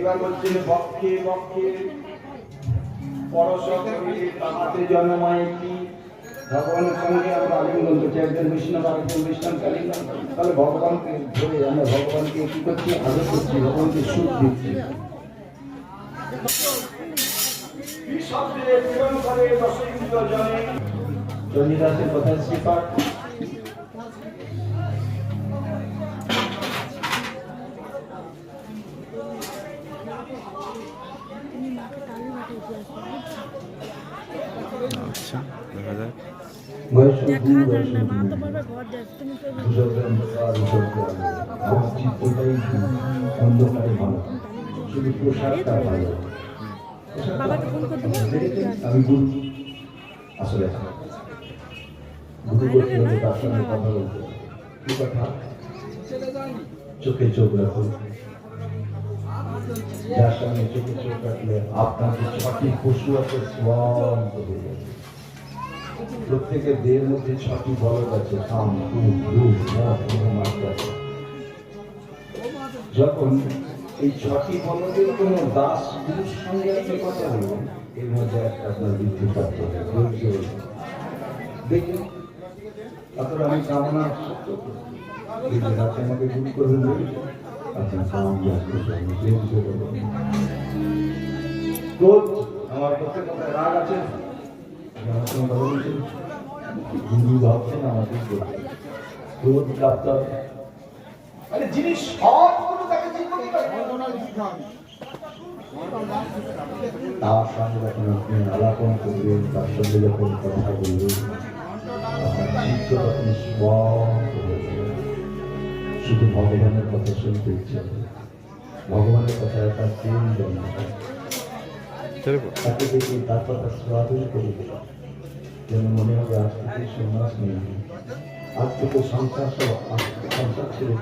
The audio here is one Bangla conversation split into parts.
এবার বলছেন বক্ষে বক্ষে পরশক করিলে তাহাতে জন্মায় কি। ভগবানের সঙ্গে আমরা আলিঙ্গন করছি, একজন বিষ্ণু আরেকজন বিষ্ণু আলিঙ্গন। তাহলে ভগবানকে ধরে আমরা ভগবানকে কি করছি, আদর করছি, ভগবানকে সুখ দিচ্ছি। চণ্ডীদাসের কথা শ্রীপাঠ। আচ্ছা, দেখা যাক। শুধু পোশাকটা ভালো। আমি গুরু আসলে গুরু বলতে হবে, তার সঙ্গে কথা বলতে হবে। কি কথা? চোখে চোখ রাখুন। যার সঙ্গে চোখে চোখ রাখলে আপনার যে ছটি পশু আছে স্বন্ত হয়ে যাবে। প্রত্যেকের দেহের মধ্যে ছটি বলদ আছে, কাম, ক্রোধ, লোভ, মোহ, মাত্রা আছে। যখন এই ছটি বলদের কোন দাস গুরুর সঙ্গে আপনি কথা বলবেন, এর মধ্যে একটা আপনার বৃদ্ধি প্রাপ্ত হবে। দেখুন, আপনার আমি কামনা সত্য আপনি আমাকে গুরু করবেন বলি আপনার কাম ক্রোধ আমার প্রত্যেক কথায় রাগ আছে, গুরু ভাবছেন আমাকে ক্রোধ প্রাপ্ত হবে। মানে যিনি সবগুলো তাকে তার সঙ্গে যখন আপনি আলাপন করবেন, তার সঙ্গে যখন কথা বলবেন, আপনার চিত্ত তখন স্পষ্ট হয়ে যাবে। শুধু ভগবানের কথা শুনতে ইচ্ছে হবে, ভগবানের কথা একটা প্রেম জন্ম তাকে দেখে তার কথা স্বাধীন করে দেবে, যেন মনে হবে আজ থেকে সন্ন্যাস নেই, আজ থেকে সংসার ছেড়ে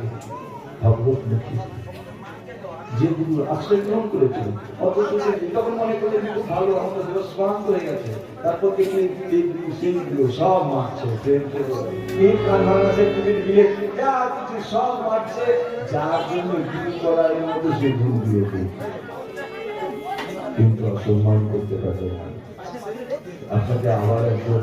ভগবত মুখী যে গুরু আশ্রয় গ্রহণ করেছিল, অথচ তখন মনে করলেন খুব ভালো, আমাদের স্মরণ হয়ে গেছে। তারপর দেখলেন সব মারছে, সব মারছে, যার জন্য গুরু করার মধ্যে সে গুরু দিয়েছে, কিন্তু অসম্মান করতে পারবে না। আপনাকে আবার একজন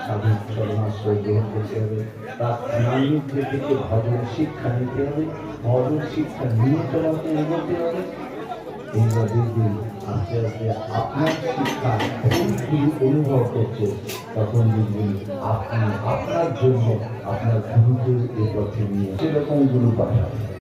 সাধু শরণাশ্রয় গ্রহণ করতে হবে, তার নামিত্রে থেকে ভজন শিক্ষা নিতে হবে, ভজন শিক্ষা নিয়ে তোমাকে এগোতে হবে। এইবার দেখবেন আস্তে আস্তে আপনার শিক্ষা অনুভব করছে, তখন দেখবেন আপনি আপনার জন্য আপনার গুরুকে এই পথে নিয়ে সেরকম গুরু পাঠাবেন।